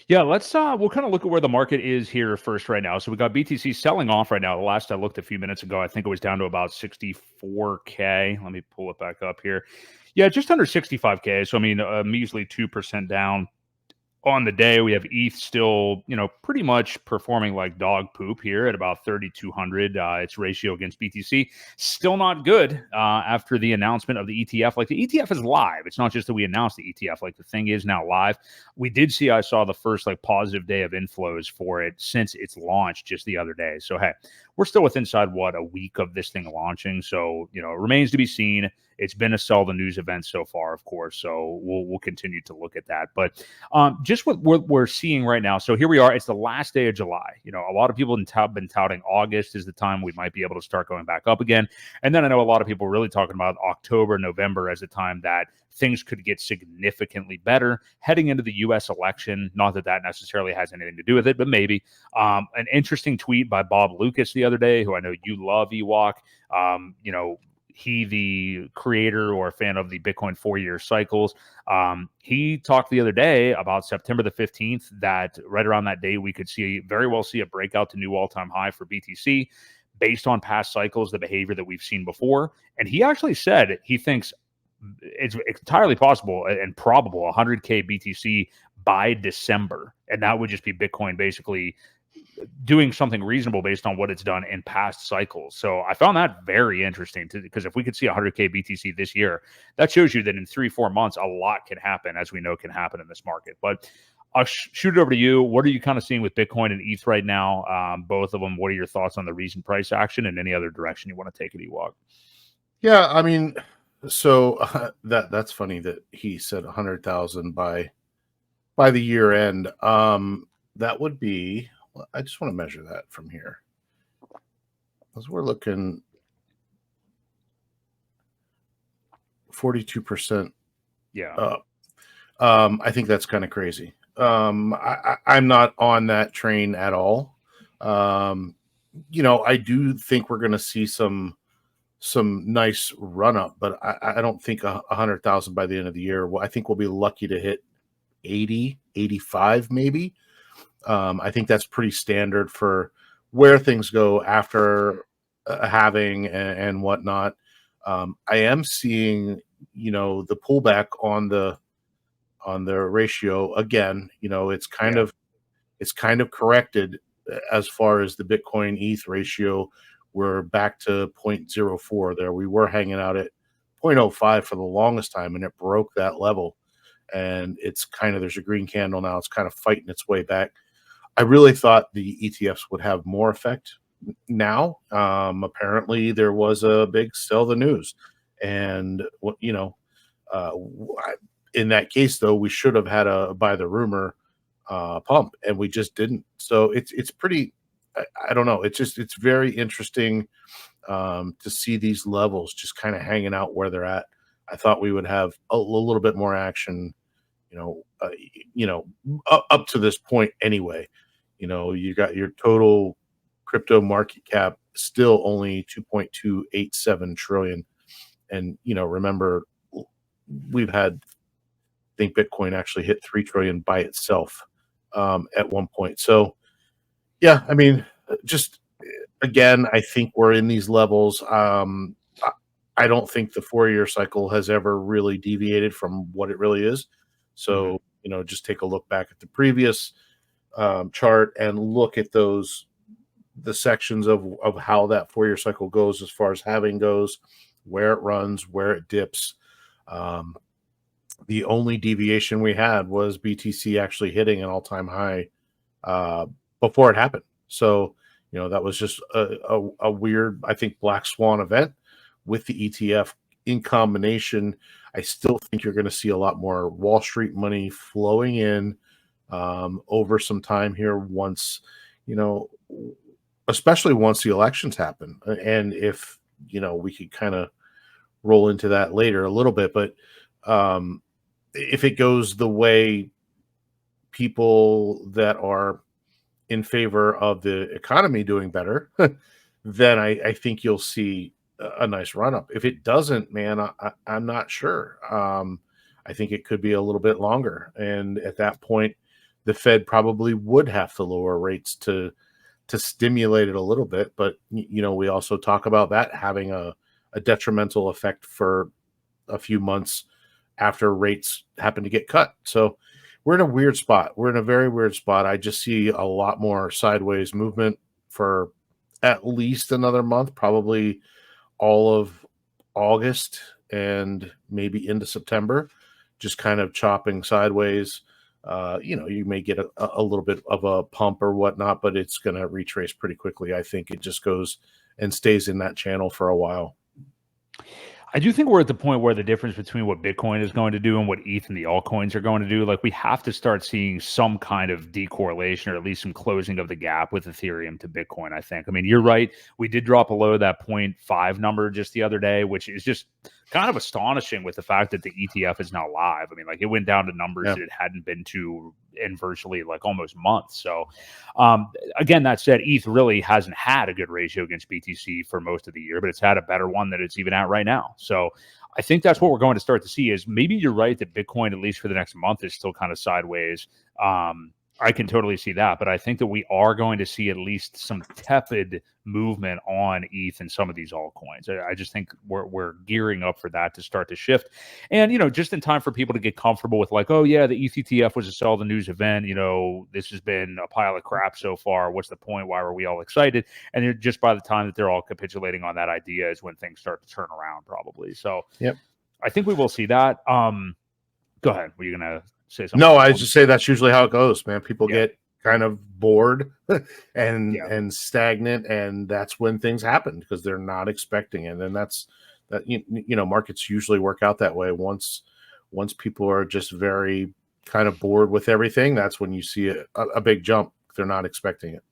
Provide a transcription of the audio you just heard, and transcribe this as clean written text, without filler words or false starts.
Yeah, let's we'll kind of look at where the market is here first right now. So we got BTC selling off right now. The last I looked a few minutes ago, I think it was down to about 64K. Let me pull it back up here. Yeah, just under 65K. So I mean, measly 2% down. On the day, we have ETH still, pretty much performing like dog poop here at about 3,200. Its ratio against BTC still not good after the announcement of the ETF. Like the ETF is live. It's not just that we announced the ETF. Like the thing is now live. I saw the first like positive day of inflows for it since its launch just the other day. So hey, we're still within inside a week of this thing launching. So it remains to be seen. It's been a sell the news event so far, of course. So we'll continue to look at that. But just what we're seeing right now. So here we are. It's the last day of July. A lot of people have been touting August is the time we might be able to start going back up again. And then I know a lot of people really talking about October, November as a time that things could get significantly better heading into the U.S. election. Not that that necessarily has anything to do with it, but maybe. An interesting tweet by Bob Lucas the other day, who I know you love, Ewok. He, the creator or fan of the Bitcoin 4-year cycles, he talked the other day about September the 15th, that right around that day, we could very well see a breakout to new all-time high for BTC based on past cycles, the behavior that we've seen before. And he actually said he thinks it's entirely possible and probable 100K BTC by December. And that would just be Bitcoin basically doing something reasonable based on what it's done in past cycles. So I found that very interesting because if we could see 100K BTC this year, that shows you that in 3-4 months, a lot can happen, as we know can happen in this market. But I'll shoot it over to you. What are you kind of seeing with Bitcoin and ETH right now? Both of them. What are your thoughts on the recent price action and any other direction you want to take it, Ewok? Yeah, I mean, so that's funny that he said 100,000 by the year end. That would be. I just want to measure that from here, because we're looking 42% Yeah. up. I think that's kind of crazy. I'm not on that train at all. I do think we're going to see some nice run up, but I don't think 100,000 by the end of the year. Well, I think we'll be lucky to hit 80, 85 maybe. I think that's pretty standard for where things go after halving and whatnot. I am seeing, the pullback on the ratio again. It's kind of corrected as far as the Bitcoin ETH ratio. We're back to 0.04 there. We were hanging out at 0.05 for the longest time, and it broke that level. And it's there's a green candle now. It's kind of fighting its way back. I really thought the ETFs would have more effect now. Apparently, there was a big sell the news, and in that case, though, we should have had a buy the rumor pump, and we just didn't. So it's pretty. I don't know. It's very interesting to see these levels just kind of hanging out where they're at. I thought we would have a little bit more action, up to this point anyway. You got your total crypto market cap still only 2.287 trillion. And, remember, we've had, I think Bitcoin actually hit 3 trillion by itself at one point. So, yeah, I mean, just again, I think we're in these levels. I don't think the 4-year cycle has ever really deviated from what it really is. So, just take a look back at the previous chart and look at the sections of how that 4-year cycle goes as far as halving goes, where it runs, where it dips. The only deviation we had was BTC actually hitting an all-time high before it happened. So, that was just a weird, I think, black swan event with the ETF in combination. I still think you're going to see a lot more Wall Street money flowing in over some time here once, especially once the elections happen. And if, we could kind of roll into that later a little bit, but if it goes the way people that are in favor of the economy doing better, then I think you'll see a nice run up. If it doesn't, man, I'm not sure. I think it could be a little bit longer. And at that point, the Fed probably would have to lower rates to stimulate it a little bit. But we also talk about that having a detrimental effect for a few months after rates happen to get cut. So we're in a weird spot. We're in a very weird spot. I just see a lot more sideways movement for at least another month, probably all of August and maybe into September, just kind of chopping sideways. You may get a little bit of a pump or whatnot, but it's going to retrace pretty quickly. I think it just goes and stays in that channel for a while. I do think we're at the point where the difference between what Bitcoin is going to do and what ETH and the altcoins are going to do, like we have to start seeing some kind of decorrelation or at least some closing of the gap with Ethereum to Bitcoin, I think. I mean, you're right. We did drop below that 0.5 number just the other day, which is just kind of astonishing with the fact that the ETF is now live. I mean, like it went down to numbers that it hadn't been to in virtually like almost months. So again, that said, ETH really hasn't had a good ratio against BTC for most of the year, but it's had a better one that it's even at right now. So I think that's what we're going to start to see is maybe you're right that Bitcoin, at least for the next month, is still kind of sideways. I can totally see that, but I think that we are going to see at least some tepid movement on ETH and some of these altcoins. I just think we're gearing up for that to start to shift. And, just in time for people to get comfortable with like, oh yeah, the ETH ETF was a sell the news event. This has been a pile of crap so far. What's the point? Why were we all excited? And just by the time that they're all capitulating on that idea is when things start to turn around probably. So yep. I think we will see that. Go ahead. Were you going to say something? No, I just say that's usually how it goes, man. People get kind of bored and stagnant, and that's when things happen because they're not expecting it. And that's that markets usually work out that way. Once people are just very kind of bored with everything, that's when you see a big jump. They're not expecting it.